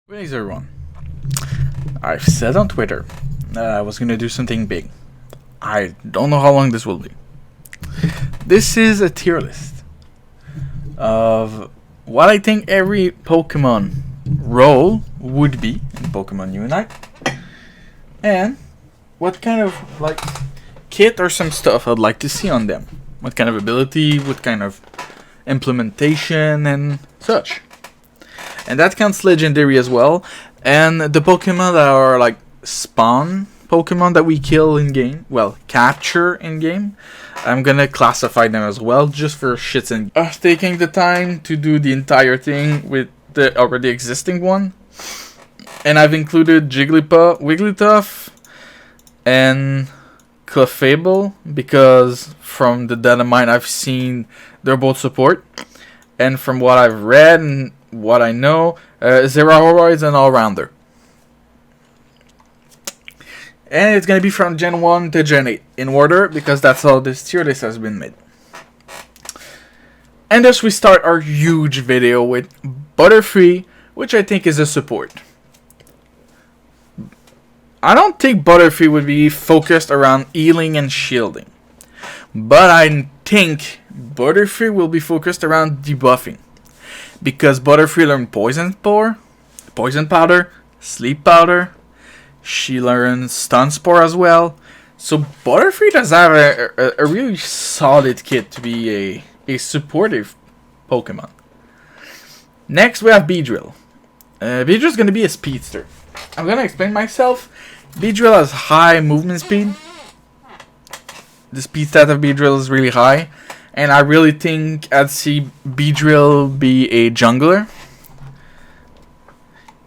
Greetings everyone. I've said on Twitter that I was gonna do something big. I don't know how long this will be. This is a tier list of what I think every Pokemon role would be in Pokemon Unite, and what kind of like kit or some stuff I'd like to see on them. What kind of ability, what kind of implementation and such. And that counts legendary as well. And the Pokemon that are like spawn Pokemon that we kill in game, well, capture in game, I'm gonna classify them as well, just for shits and taking the time to do the entire thing with the already existing one. And I've included Jigglypuff, Wigglytuff, and Clefable, because from the data mine I've seen they're both support. And from what I've read and what I know, Zeraora is an all-rounder. And it's going to be from Gen 1 to Gen 8 in order, because that's how this tier list has been made. And thus we start our huge video with Butterfree, which I think is a support. I don't think Butterfree would be focused around healing and shielding, but I think Butterfree will be focused around debuffing, because Butterfree learned Poison Powder, Sleep Powder. She learns Stun Spore as well. So Butterfree does have a really solid kit to be a supportive Pokemon. Next we have Beedrill. Beedrill is going to be a speedster. I'm going to explain myself. Beedrill has high movement speed. The speed stat of Beedrill is really high. And I really think I'd see Beedrill be a jungler.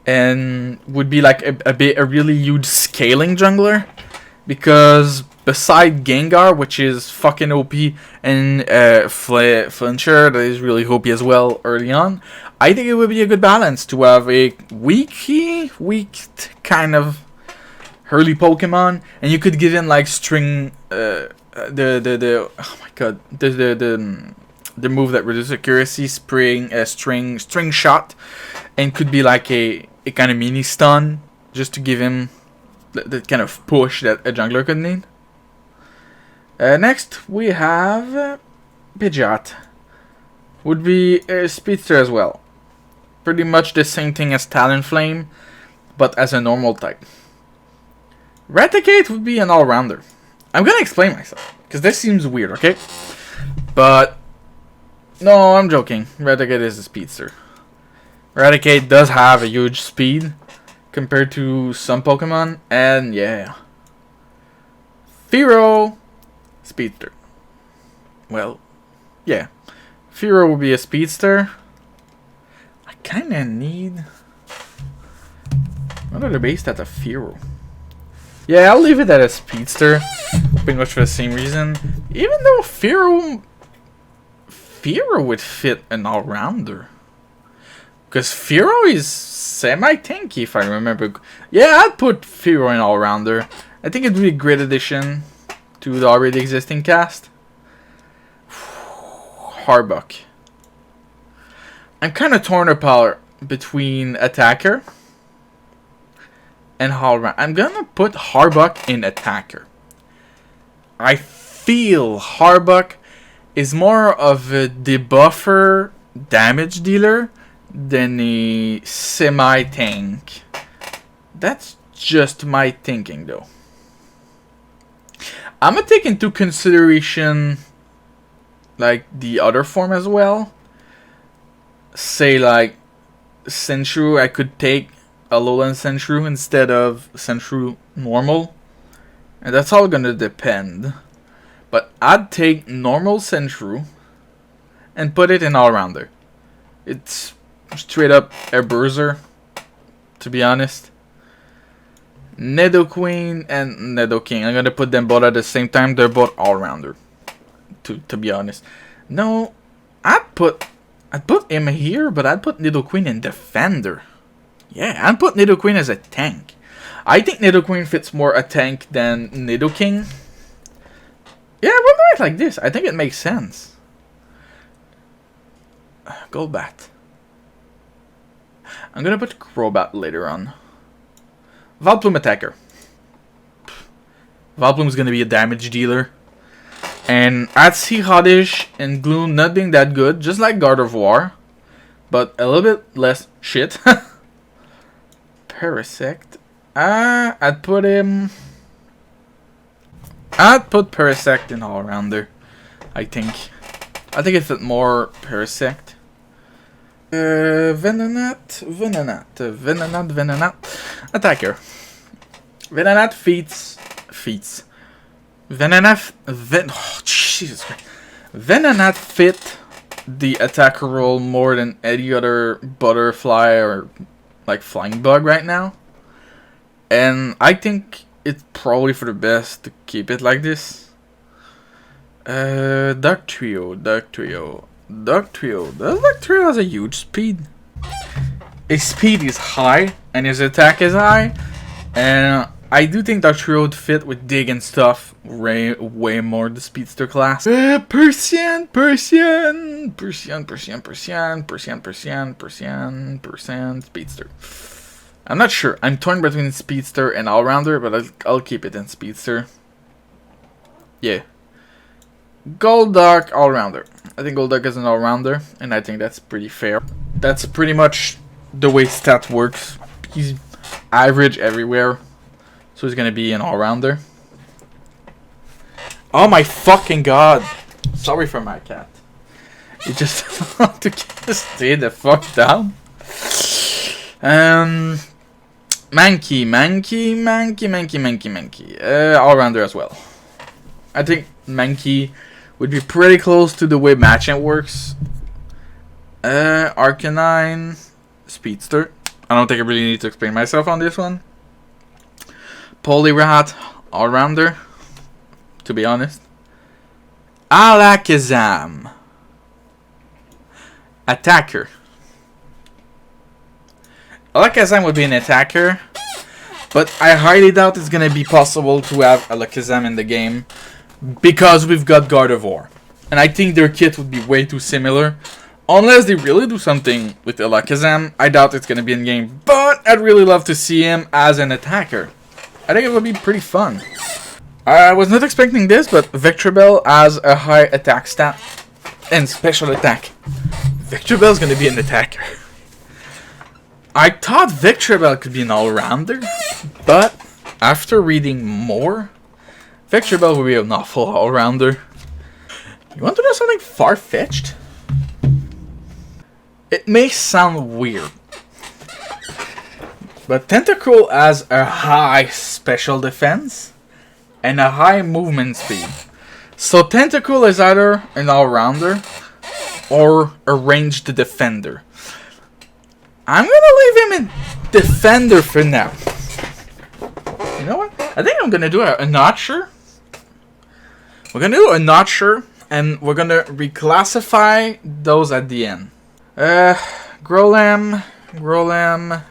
And would be like a really huge scaling jungler. Because beside Gengar, which is fucking OP, and Flincher, that is really OP as well early on, I think it would be a good balance to have a weak kind of early Pokemon, and you could give in like string, oh my god, the move that reduces accuracy, string shot, and could be like a kind of mini stun, just to give him the kind of push that a jungler could need. Next we have Pidgeot. Would be a speedster as well. Pretty much the same thing as Talonflame, but as a normal type. Raticate would be an all-rounder. I'm gonna explain myself, because this seems weird, okay? But no, I'm joking. Raticate is a speedster. Raticate does have a huge speed compared to some Pokemon, and yeah. Fearow, speedster. Well, yeah. Fearow will be a speedster. I kinda need another base stat of Fearow. Yeah, I'll leave it at a speedster, pretty much for the same reason. Even though Fearow would fit an all-rounder. Because Fearow is semi-tanky, if I remember. Yeah, I'd put Fearow in all-rounder. I think it'd be a great addition to the already existing cast. Harbuck. I'm kind of torn apart between Attacker and all-rounder. I'm gonna put Harbuck in Attacker. I feel Harbuck is more of a debuffer damage dealer than a semi-tank. That's just my thinking though. I'm gonna take into consideration like the other form as well. Say like Sandshrew, I could take a lowland Sandshrew instead of Sandshrew normal. And that's all gonna depend. But I'd take normal Sandshrew and put it in all-rounder. It's straight up a bruiser, to be honest. Nidoqueen and Nidoking, I'm gonna put them both at the same time. They're both all-rounder, to be honest. No, I'd put him here, but I'd put Nidoqueen in Defender. Yeah, I'd put Nidoqueen as a tank. I think Nidoqueen fits more a tank than Nidoking. Yeah, we'll do it like this. I think it makes sense. Golbat. I'm gonna put Crowbar later on. Vaporeon Attacker. Vaporeon's gonna be a damage dealer. And I'd see Oddish and Gloom not being that good, just like God of War. But a little bit less shit. Parasect. I'd put him... I'd put Parasect in All-Rounder, I think. I think it fit more Parasect. Venonat. Attacker. Venonat feats. Oh, Jesus Christ. Venonat fit the attacker role more than any other butterfly or like flying bug right now. And I think it's probably for the best to keep it like this. Duck Trio. Does Duck Trio has a huge speed? His speed is high and his attack is high, and I do think Duck Trio would fit with dig and stuff way more the Speedster class. Persian, Speedster. I'm not sure. I'm torn between Speedster and All-Rounder, but I'll keep it in Speedster. Yeah. Golduck, All-Rounder. I think Golduck is an All-Rounder, and I think that's pretty fair. That's pretty much the way stat works. He's average everywhere, so he's gonna be an All-Rounder. Oh my fucking god! Sorry for my cat. You just want to stay the fuck down. Mankey. All-Rounder as well. I think Mankey would be pretty close to the way matching works. Arcanine, Speedster. I don't think I really need to explain myself on this one. Poliwrath, All-Rounder, to be honest. Alakazam Attacker. Alakazam would be an attacker, but I highly doubt it's gonna be possible to have Alakazam in the game because we've got God of War, and I think their kit would be way too similar. Unless they really do something with Alakazam, I doubt it's gonna be in game. But I'd really love to see him as an attacker. I think it would be pretty fun. I was not expecting this, but Victreebel has a high attack stat and special attack. Victreebel is gonna be an attacker. I thought Victreebel could be an all-rounder, but after reading more, Victreebel will be an awful all-rounder. You want to know something far-fetched? It may sound weird, but Tentacool has a high special defense and a high movement speed. So Tentacool is either an all-rounder or a ranged defender. I'm gonna leave him in defender for now. You know what? I think I'm gonna do a notcher. We're gonna do a notcher, and we're gonna reclassify those at the end. Growlam,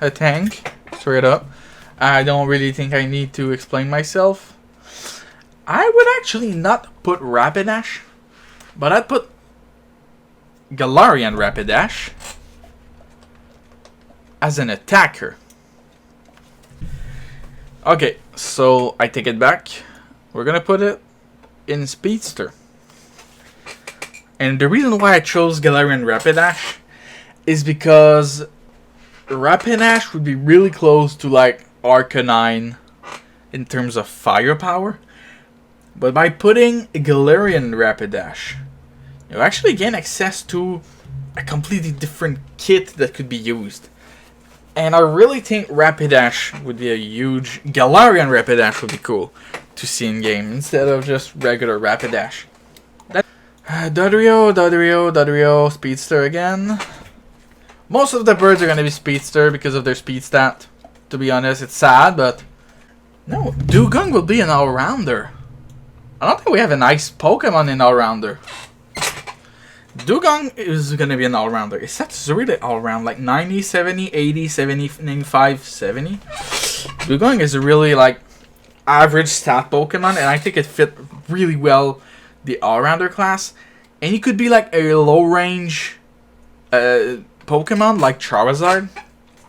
a tank, straight up. I don't really think I need to explain myself. I would actually not put Rapidash, but I'd put Galarian Rapidash as an attacker. Okay, so I take it back. We're gonna put it in Speedster. And the reason why I chose Galarian Rapidash is because Rapidash would be really close to like Arcanine in terms of firepower. But by putting Galarian Rapidash, you actually gain access to a completely different kit that could be used. And I really think Rapidash would be a huge... Galarian Rapidash would be cool to see in game instead of just regular Rapidash. Dodrio, Speedster again. Most of the birds are going to be Speedster because of their speed stat. To be honest, it's sad, but... No, Dugong will be an all-rounder. I don't think we have a nice Pokemon in all-rounder. Dugong is going to be an all-rounder. Is that really all-round? Like 90, 70, 80, 70, 95, 70? Dugong is a really like average stat Pokemon, and I think it fit really well the all-rounder class, and he could be like a low-range Pokemon like Charizard.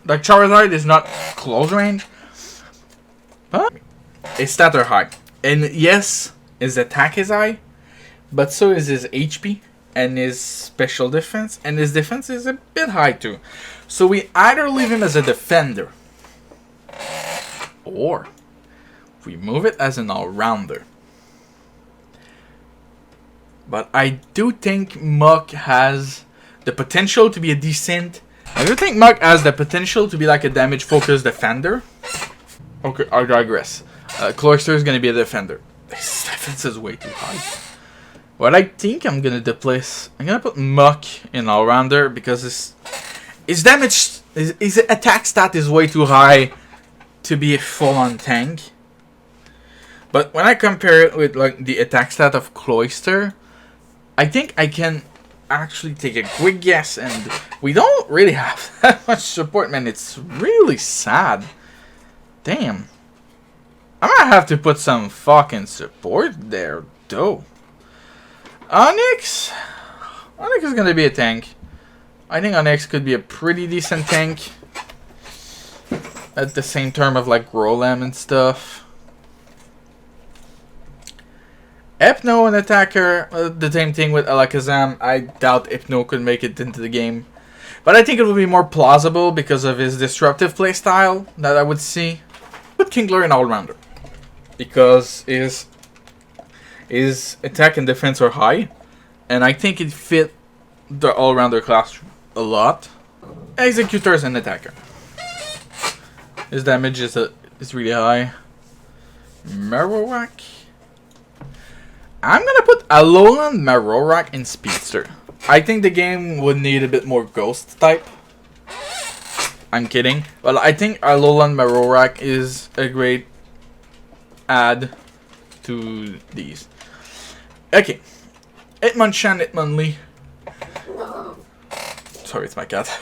Like Charizard is not close range, but his stats are high. And yes, his attack is high, but so is his HP and his special defense, and his defense is a bit high too. So we either leave him as a defender, or we move it as an all-rounder. But I do think Muk has the potential to be a decent... I do think Muk has the potential to be like a damage-focused defender. Okay, I digress. Cloyster is going to be a defender. His defense is way too high. What I think I'm going to place... I'm going to put Muk in all-rounder because his damage... His attack stat is way too high to be a full-on tank. But when I compare it with like the attack stat of Cloyster, I think I can actually take a quick guess, and we don't really have that much support, man. It's really sad. Damn. I'm gonna have to put some fucking support there, though. Onix? Onix is gonna be a tank. I think Onix could be a pretty decent tank. At the same term of like Golem and stuff. Hypno and Attacker, the same thing with Alakazam. I doubt Hypno could make it into the game. But I think it would be more plausible because of his disruptive playstyle that I would see. Put Kingler in all-rounder. Because his attack and defense are high. And I think it fit the all-rounder class a lot. Executor is an attacker. His damage is really high. Marowak. I'm gonna put Alolan Marowak in Speedster. I think the game would need a bit more ghost type. I'm kidding. Well, I think Alolan Marowak is a great add to these. Okay. Hitmonchan, Hitmonlee. Sorry, it's my cat.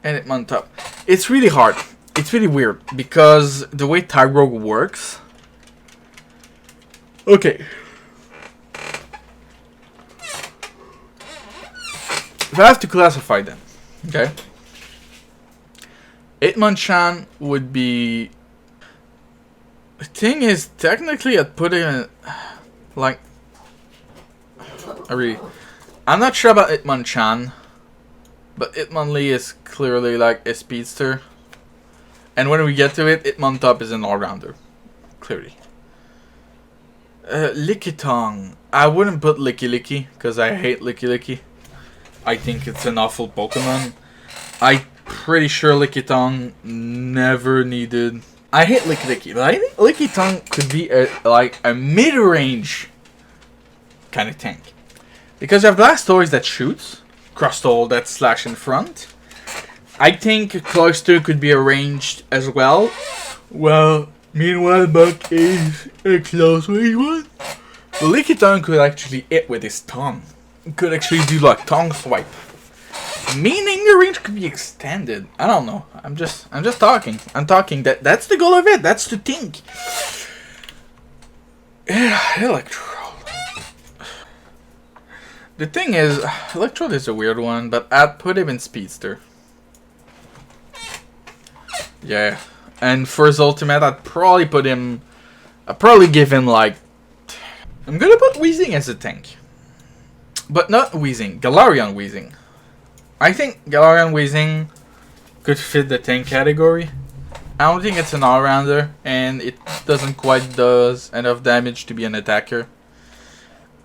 And Hitmontop. It's really hard. It's really weird because the way Tyrogue works. Okay. If I have to classify them, okay. Hitmonchan would be... The thing is, technically I'd put it in, like... I'm not sure about Hitmonchan, but Hitmonlee is clearly like a speedster. And when we get to it, Hitmontop is an all-rounder. Clearly. Lickitung. I wouldn't put Licky because I hate Licky. I think it's an awful Pokemon. I'm pretty sure Lickitung never needed... I hate Licky, but I think Lickitung could be like a mid-range kind of tank. Because you have Blastoise that shoots, Crustle that slash in front. I think Cloyster could be arranged as well. Well, meanwhile, Muk is a close range one. Lickitung could actually hit with his tongue. Could actually do like tongue swipe, meaning the range could be extended. I don't know. I'm just talking. I'm talking. That's the goal of it. That's the thing. Yeah, Electrode. The thing is, Electrode is a weird one, but I'd put him in Speedster. Yeah, and for his ultimate, I'd probably put him. I'd probably give him like. I'm gonna put Weezing as a tank. But not Weezing, Galarian Weezing. I think Galarian Weezing could fit the tank category. I don't think it's an all-rounder, and it doesn't quite does enough damage to be an attacker.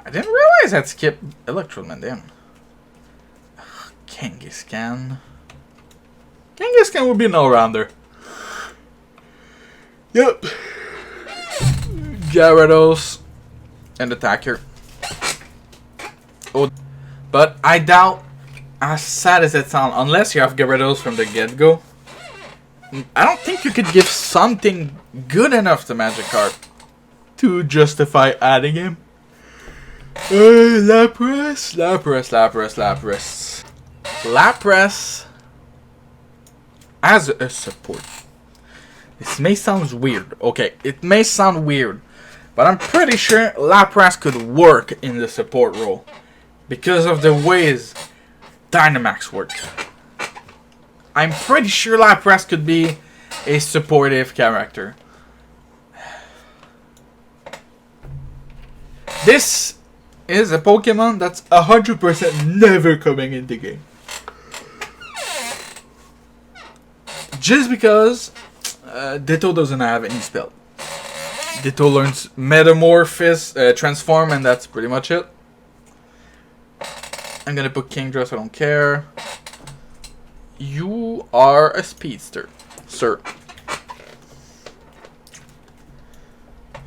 I didn't realize I'd skip Electrode, man, damn. Kangaskhan. Kangaskhan would be an all-rounder. Yep. Gyarados and attacker. But I doubt, as sad as it sounds, unless you have Gyarados from the get-go, I don't think you could give something good enough to Magikarp to justify adding him. Lapras as a support. This may sound weird. Okay, it may sound weird, But I'm pretty sure Lapras could work in the support role because of the ways Dynamax work. I'm pretty sure Lapras could be a supportive character. This is a Pokemon that's 100% never coming in the game. Just because Ditto doesn't have any spell. Ditto learns Metamorphosis, Transform, and that's pretty much it. I'm gonna put Kingdra, so I don't care. You are a Speedster, sir.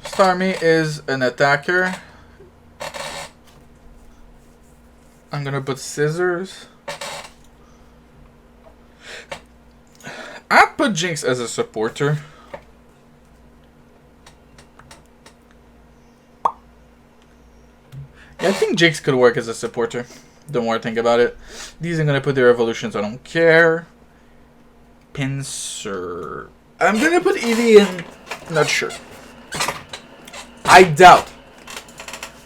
Starmie is an attacker. I'm gonna put Scissors. I'd put Jinx as a supporter. Yeah, I think Jinx could work as a supporter. The more I think about it. These I'm gonna put their evolutions, I don't care. Pinsir. I'm gonna put Eevee in. Not sure. I doubt.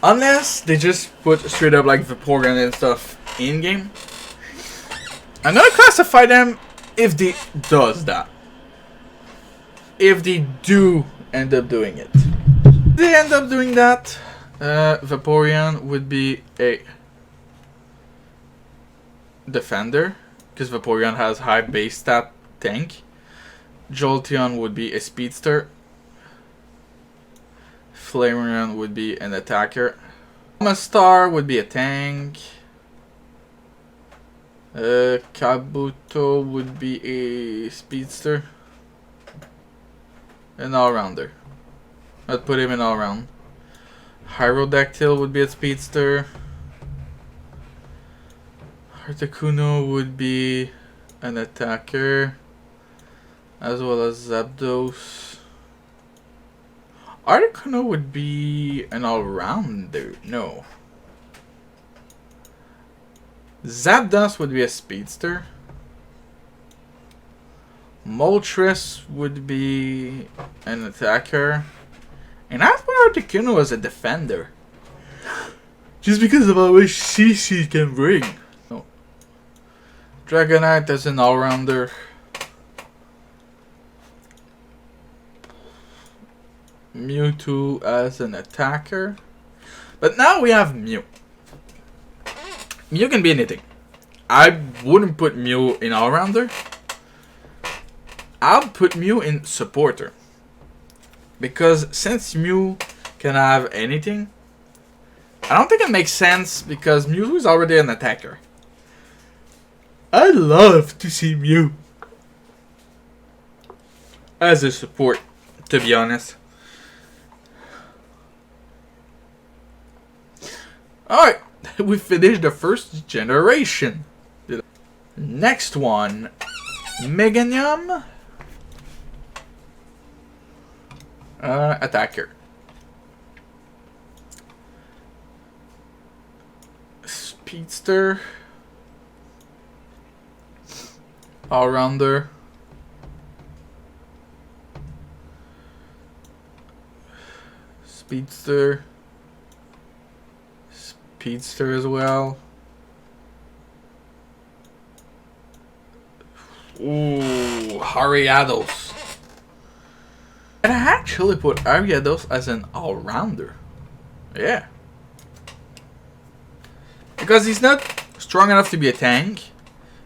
Unless they just put straight up like Vaporeon and stuff in game. I'm gonna classify them if they does that. If they do end up doing it. If they end up doing that, Vaporeon would be a defender, because Vaporeon has high base stat tank. Jolteon would be a speedster. Flareon would be an attacker. Star would be a tank. Kabuto would be a speedster. An all-rounder. I'd put him in all-round. Hierodactyl would be a speedster. Articuno would be an attacker, as well as Zapdos. Articuno would be an all-rounder. No. Zapdos would be a speedster. Moltres would be an attacker. And I'd put Articuno as a defender. Just because of how much CC can bring. No. Dragonite as an all-rounder. Mewtwo as an attacker. But now we have Mew. Mew can be anything. I wouldn't put Mew in all-rounder. I'll put Mew in supporter. Because since Mew can have anything, I don't think it makes sense because Mew is already an attacker. I'd love to see Mew as a support, to be honest. Alright, we finished the first generation. Next one, Meganium. Attacker. Speedster. All-rounder. Speedster. Speedster as well. Ooh, Hariyama. And I actually put Ariados as an all-rounder. Yeah. Because he's not strong enough to be a tank,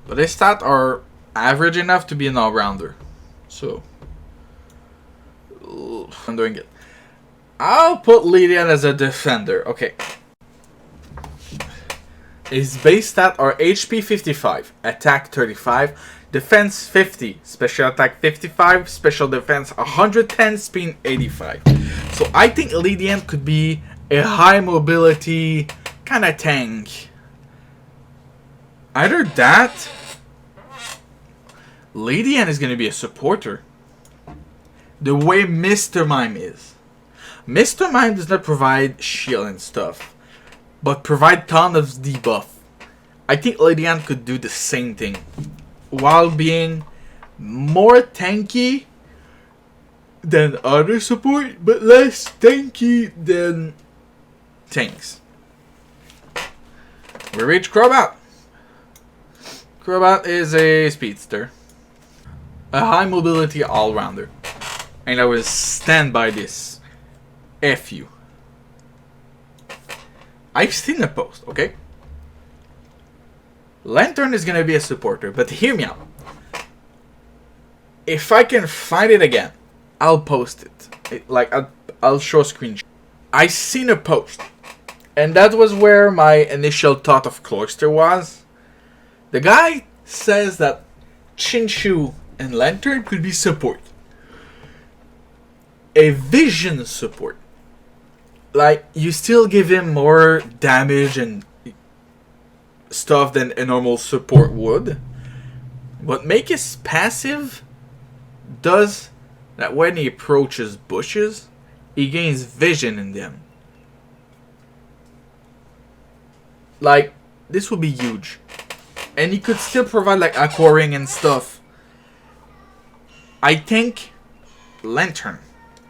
but his stats are average enough to be an all-rounder. So, I'm doing it. I'll put Lydian as a defender. Okay. His base stats are HP 55, attack 35, defense 50, special attack 55, special defense 110, speed 85. So I think Lydian could be a high mobility kind of tank. Either that, Lydian is going to be a supporter. The way Mr. Mime is. Mr. Mime does not provide shield and stuff, but provide ton of debuff. I think Lydian could do the same thing, while being more tanky than other support, but less tanky than tanks. We reach Crowbar. Crowbar is a speedster, a high mobility all-rounder, and I will stand by this. F you. I've seen a post, okay? Lantern is gonna be a supporter, but hear me out. If I can find it again, I'll post it. I'll show a screenshot. I seen a post, and that was where my initial thought of Cloyster was. The guy says that Chinchou and Lantern could be support. A vision support. Like, you still give him more damage and stuff than a normal support would. But make his passive does that when he approaches bushes, he gains vision in them. Like, this would be huge. And he could still provide like aqua ring and stuff. I think Lantern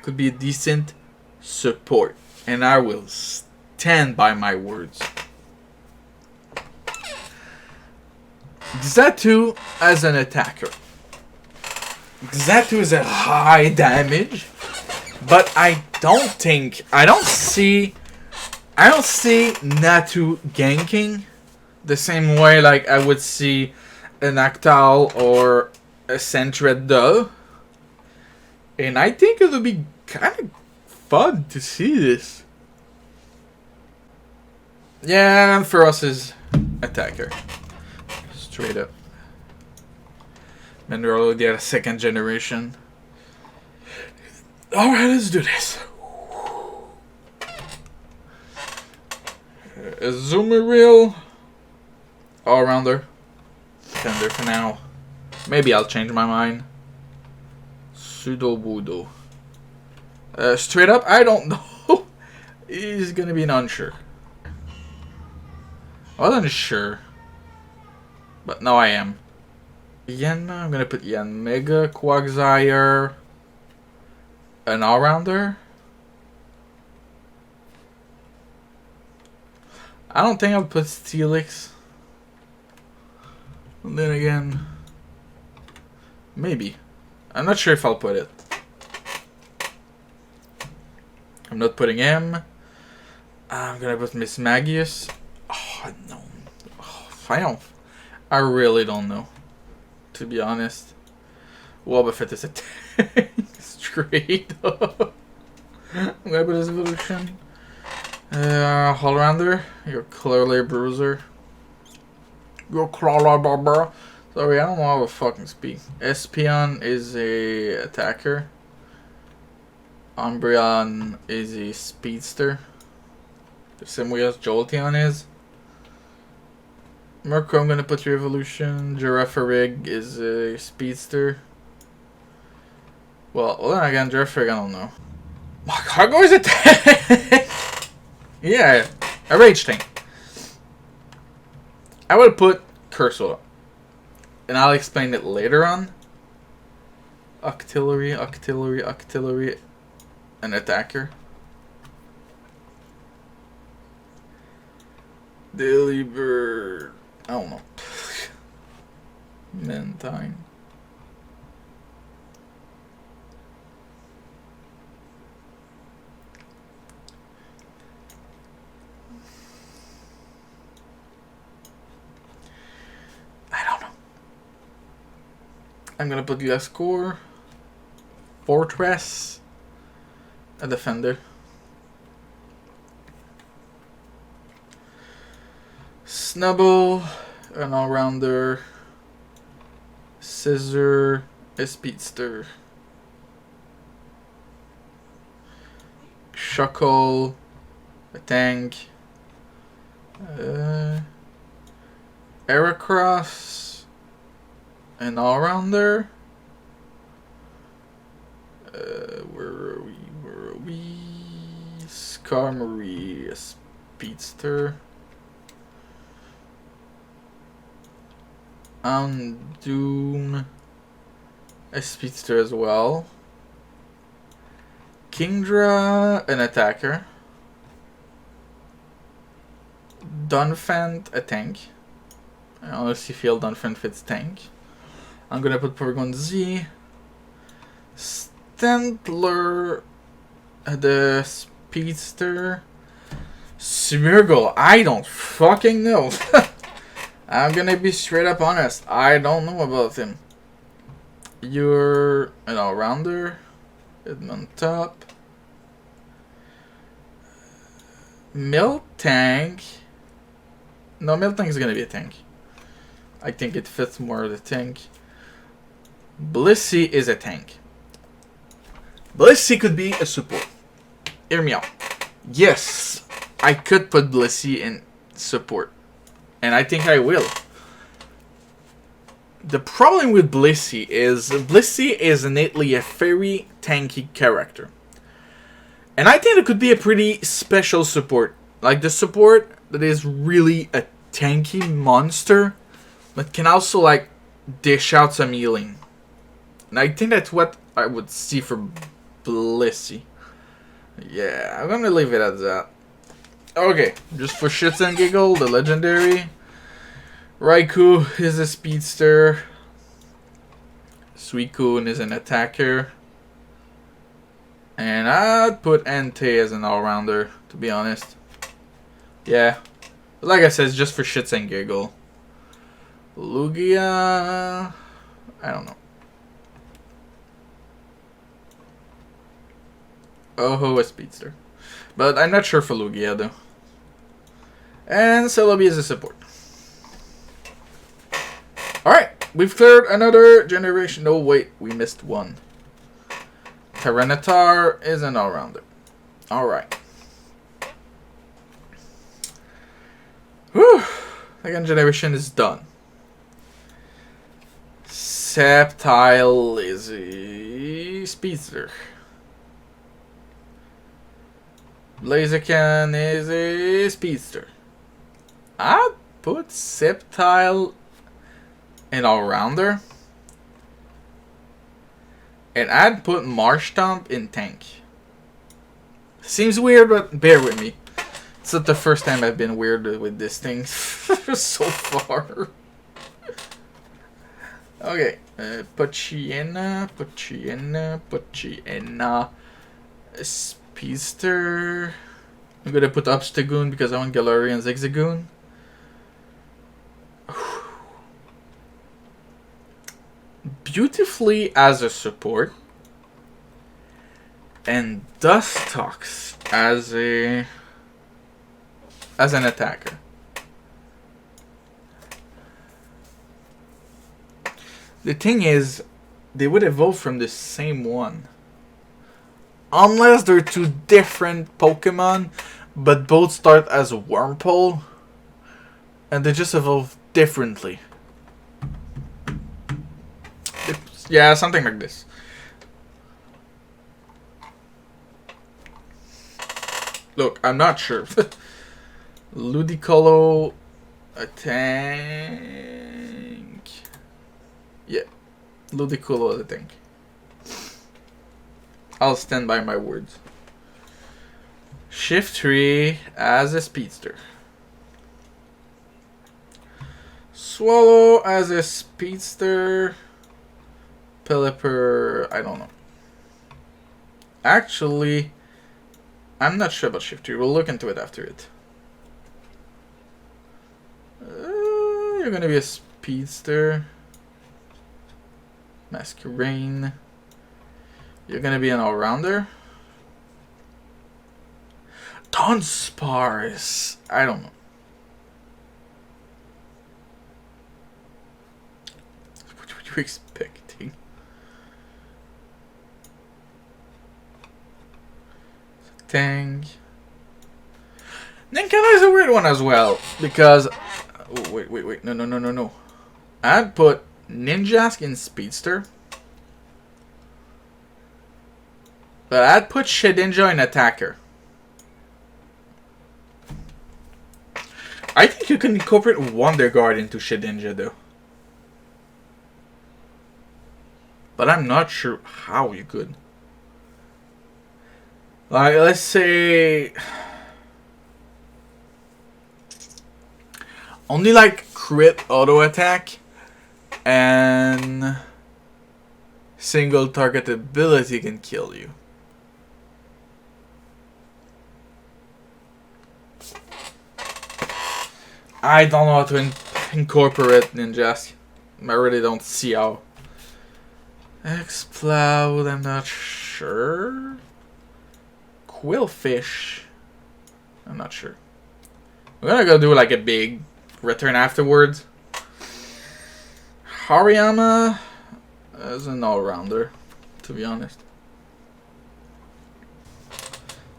could be a decent support. And I will stand by my words. Xatu as an attacker. Xatu is a high damage. But I don't see Natu ganking the same way like I would see an Nactal or a Sentret do. And I think it would be kind of fun to see this. Yeah, for us is attacker. Straight up. And they're already at a second generation. Alright, let's do this. A Zoomeril. All-rounder. Tender for now. Maybe I'll change my mind. Pseudo-Budo. Straight up, I don't know. He's gonna be an unsure. I wasn't sure. But now I am. Yanma, I'm gonna put Yanmega, Quagsire. An all-rounder. I don't think I'll put Steelix. And then again, maybe. I'm not sure if I'll put it. I'm not putting him. I'm gonna put Miss Magius. Oh no. Oh, I really don't know. To be honest. Wobbuffet is a tank. Straight up. I'm gonna put his evolution. All-rounder. You're clearly a bruiser. You're crawler. Sorry, I don't know how to fucking speak. Espeon is a attacker. Umbreon is a speedster. The same way as Jolteon is. Murkrow, I'm gonna put your evolution. Girafarig is a speedster. Well then again, Girafarig, I don't know. My cargo is a tank! Yeah, a rage tank. I would put Cursor. And I'll explain it later on. Octillery, an attacker. Delibird. I don't know. Mentine. I don't know. I'm gonna put Glasgow. Fortress. A defender. Snubble, an all-rounder. Scissor, a speedster. Shuckle, a tank. Heracross, an all-rounder. Where are we? Skarmory, a speedster. Doom, a speedster as well. Kingdra, an attacker. Dunfant, a tank. I honestly feel Dunfant fits tank. I'm gonna put Porygon Z. Stantler, the Speedster. Smeargle, I don't fucking know. I'm gonna be straight up honest. I don't know about him. You're an all-rounder. Edmund-top. Miltank. No, Miltank is gonna be a tank. I think it fits more of the tank. Blissey is a tank. Blissey could be a support. Hear me out. Yes, I could put Blissey in support. And I think I will. The problem with Blissey is innately a very tanky character. And I think it could be a pretty special support. Like the support that is really a tanky monster, but can also like dish out some healing. And I think that's what I would see for Blissey. Yeah, I'm gonna leave it at that. Okay, just for shits and giggle, the legendary. Raikou is a speedster. Suicune is an attacker. And I'd put Entei as an all-rounder, to be honest. Yeah. Like I said, it's just for shits and giggle. Lugia... I don't know. Oh, a speedster. But I'm not sure for Lugia, though. And Celebi is a support. Alright, we've cleared another generation. No, wait, we missed one. Tyranitar is an all-rounder. Alright. Whew. Second generation is done. Sceptile is a speedster. Blaziken is a speedster. I'd put Sceptile in all-rounder. And I'd put Marshtomp in tank. Seems weird, but bear with me. It's not the first time I've been weird with this thing so far. Okay, Pochiena. Speedster. I'm gonna put Obstagoon because I want Galarian's Exegoon. Beautifully as a support. And Dustox as an attacker. The thing is, they would evolve from the same one. Unless they're two different Pokemon, but both start as a Wurmple, and they just evolve differently. Yeah, something like this. Look, I'm not sure. Ludicolo, a tank. Yeah, Ludicolo is a tank. I'll stand by my words. Shiftry as a speedster. Swallow as a speedster. Pelipper, I don't know. Actually, I'm not sure about Shiftry. We'll look into it after it. You're gonna be a speedster. Masquerain. You're gonna be an all-rounder. Dunsparce. I don't know. What were you expecting? Tang. Ninkana is a weird one as well because. Oh, wait. No. I'd put Ninjask in Speedster. But I'd put Shedinja in Attacker. I think you can incorporate Wonder Guard into Shedinja though. But I'm not sure how you could. Like, let's say only like crit auto attack and single target ability can kill you. I don't know how to incorporate ninjas. I really don't see how. Explode, I'm not sure. Quillfish, I'm not sure. We're gonna go do like a big return afterwards. Hariyama is an all-rounder, to be honest.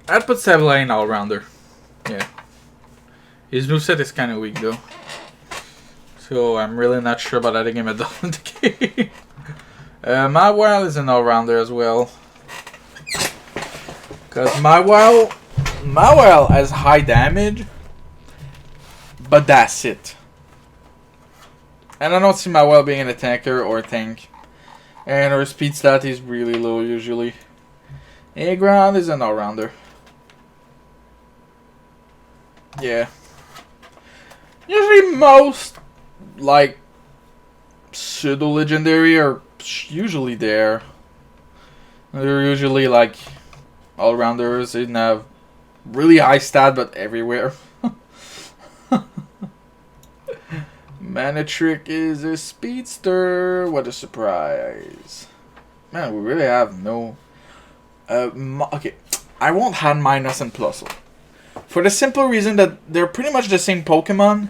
I'd put Sableye in all-rounder. Yeah. His moveset is kind of weak though. So I'm really not sure about adding him at all in the game. Mawile is an all-rounder as well. Because Mawile has high damage, but that's it. And I don't see Mawile being an attacker or a tank. And her speed stat is really low usually. Aground is an all-rounder. Yeah. Usually most, like, pseudo-legendary are usually there. They're usually, like, all-rounders. They didn't have really high stat, but everywhere. Manitrick is a speedster. What a surprise. Man, we really have no... okay, I won't have minus and plus. For the simple reason that they're pretty much the same Pokemon.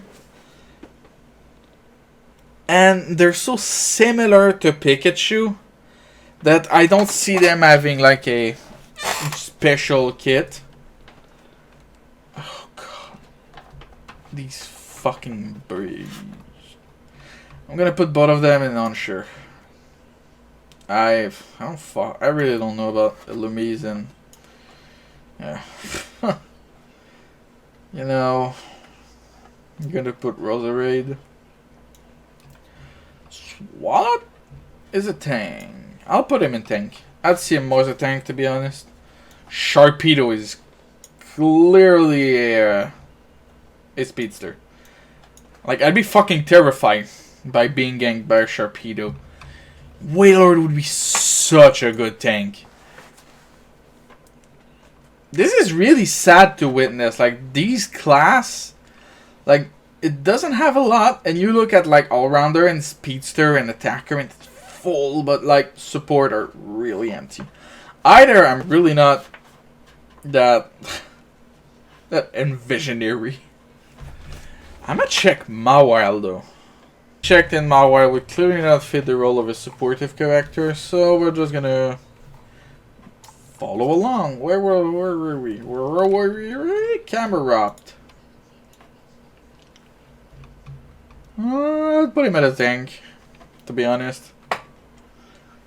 And they're so similar to Pikachu that I don't see them having like a special kit. Oh god. These fucking breeds. I'm gonna put both of them in unsure. I really don't know about Illumise and yeah. You know, I'm gonna put Roserade. What is a tank? I'll put him in tank. I'd see him more as a tank, to be honest. Sharpedo is clearly a speedster. Like, I'd be fucking terrified by being ganked by a Sharpedo. Wailord would be such a good tank. This is really sad to witness. Like, these class, like, it doesn't have a lot. And you look at, like, all-rounder and speedster and attacker and it's full, but, like, support are really empty. Either I'm really not that envisionary. I'm gonna check Mawile, though. Checked in Mawile would clearly not fit the role of a supportive character, so we're just gonna follow along. Where were we? Where were we? Camerupt. I'll put him at a tank, to be honest.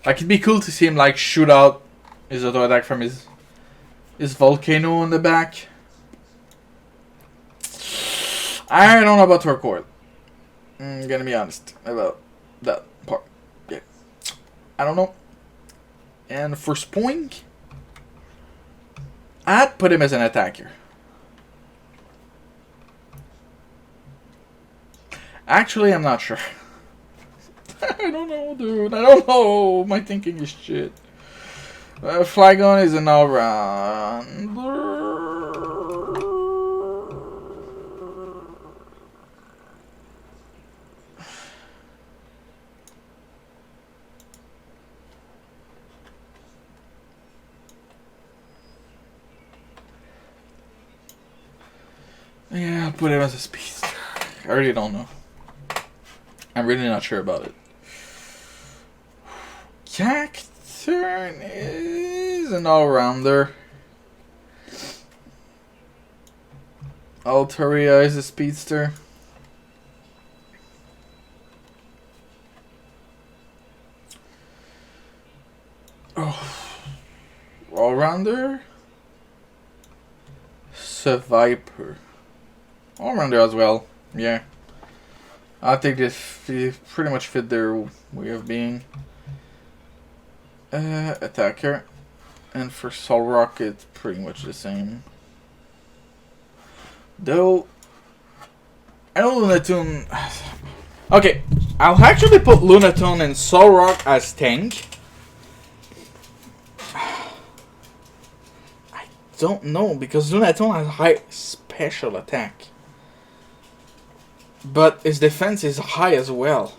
Like, it'd be cool to see him, like, shoot out his auto attack from his volcano on the back. I don't know about Torkoal. I'm gonna be honest about that part. Yeah. I don't know. And for Spoink, I'd put him as an attacker. Actually, I'm not sure. I don't know, dude. I don't know. My thinking is shit. Flygon is an all-rounder. Yeah, I'll put him as a speedster. I really don't know. I'm really not sure about it. Cacturn is an all-rounder. Altaria is a speedster. Oh, all-rounder. Viper. All-rounder as well. Yeah. I think this pretty much fit their way of being. Attacker. And for Solrock, it's pretty much the same. Though, I know Lunatone... Okay, I'll actually put Lunatone and Solrock as tank. I don't know, because Lunatone has high special attack. But his defense is high as well.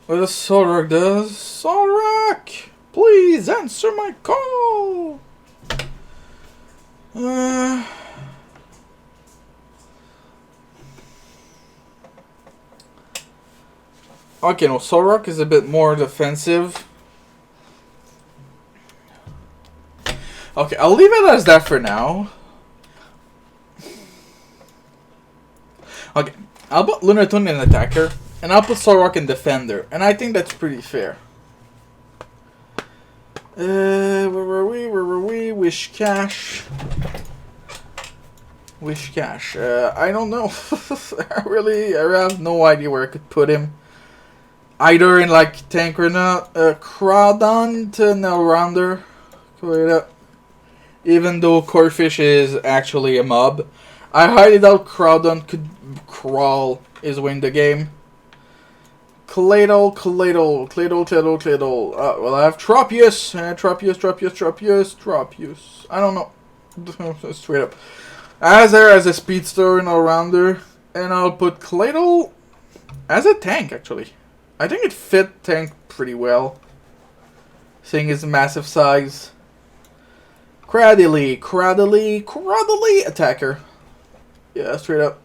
What does Solrock does? Solrock! Please answer my call! Okay, no, Solrock is a bit more defensive. Okay, I'll leave it as that for now. Okay, I'll put Lunatone in Attacker, and I'll put Solrock in Defender, and I think that's pretty fair. Where were we? Wish Cash. Wish Cash. I don't know. I have no idea where I could put him. Either in like tank or not. Crawdont, an all-rounder. Even though Corphish is actually a mob. I highly doubt Crawdont could crawl his way in the game. Claydol. Well, I have Tropius. Tropius. I don't know. Straight up. Azar as a speedster and all-rounder. And I'll put Claydol as a tank, actually. I think it fit tank pretty well. Seeing his massive size. Cradily. Attacker. Yeah, straight up.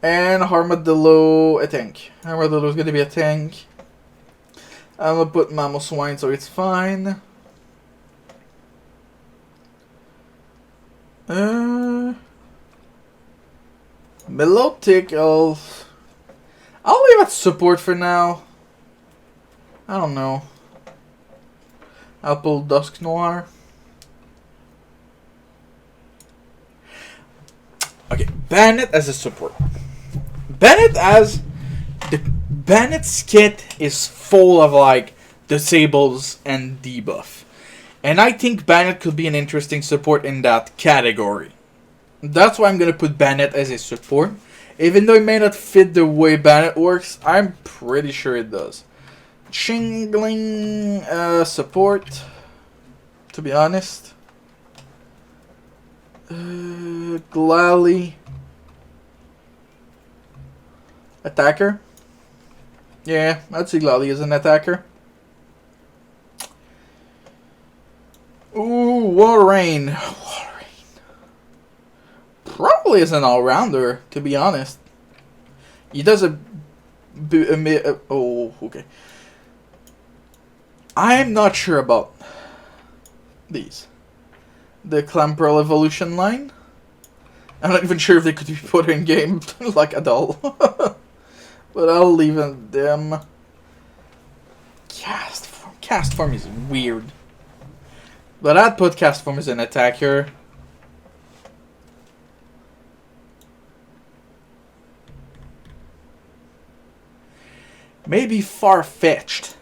And Armadillo, a tank. Armadillo's gonna be a tank. I'm gonna put Mamoswine so it's fine. Melodic, I'll leave it support for now. I don't know. I'll pull Dusk Noir. Okay, Bennett as a support. Bennett's kit is full of like disables and debuff. And I think Bennett could be an interesting support in that category. That's why I'm gonna put Bennett as a support. Even though it may not fit the way Bennett works, I'm pretty sure it does. Chingling support, to be honest. Glalie attacker. Yeah, I'd see Glalie as an attacker. Ooh, Walrein. Probably is an all-rounder, to be honest. He does oh, okay. I'm not sure about these. The Clamperl evolution line. I'm not even sure if they could be put in game like at all. But I'll leave them. Cast form is weird. But I'd put cast form as an attacker. Maybe far-fetched.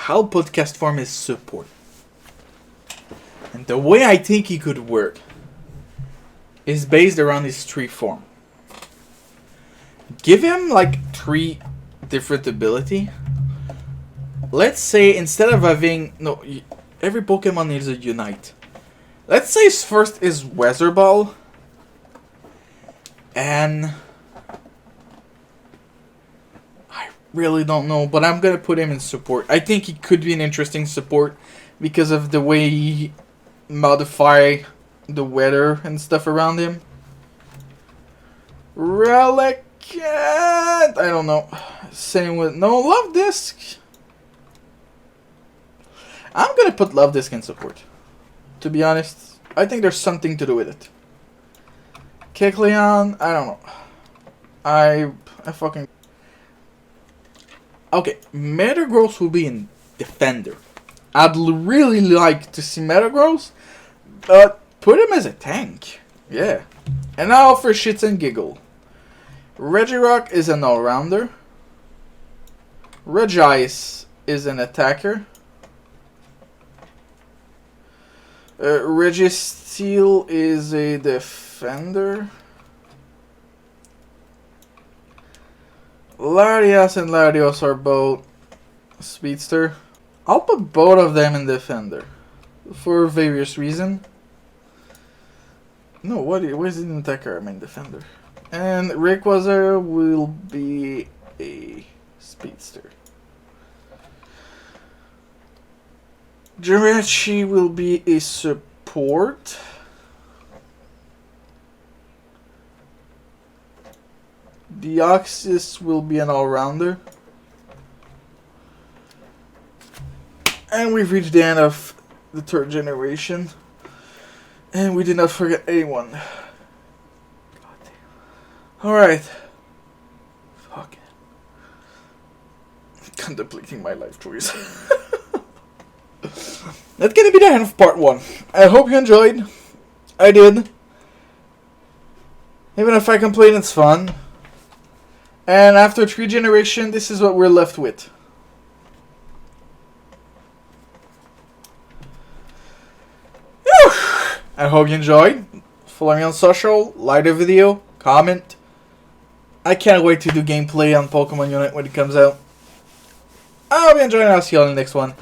I'll put cast form as support. And the way I think he could work is based around his tree form. Give him like 3 different ability. Let's say instead of having... No, every Pokemon needs a Unite. Let's say his first is Weather Ball. And... I really don't know, but I'm going to put him in support. I think he could be an interesting support because of the way he modify the weather and stuff around him. Relic... I don't know. Same with... No, Love Disc. I'm going to put Love Disc in support. To be honest. I think there's something to do with it. Kecleon, I don't know. I fucking... Okay, Metagross will be in Defender. I'd really like to see Metagross, but put him as a tank. Yeah. And now for shits and giggle. Regirock is an all-rounder. Regice is an attacker. Registeel is a defender. Larias and Larios are both Speedster. I'll put both of them in defender for various reasons. No, what is it in attacker? I mean defender. And Rayquaza will be a Speedster. Jirachi will be a support. Deoxys will be an all-rounder. And we've reached the end of the third generation. And we did not forget anyone. Alright. Fuck it. Contemplating my life choice. That's gonna be the end of part 1. I hope you enjoyed. I did. Even if I complain, it's fun. And after 3 generations, this is what we're left with. Whew. I hope you enjoyed. Follow me on social, like the video, comment. I can't wait to do gameplay on Pokemon Unite when it comes out. I hope you enjoyed, and I'll see you all in the next one.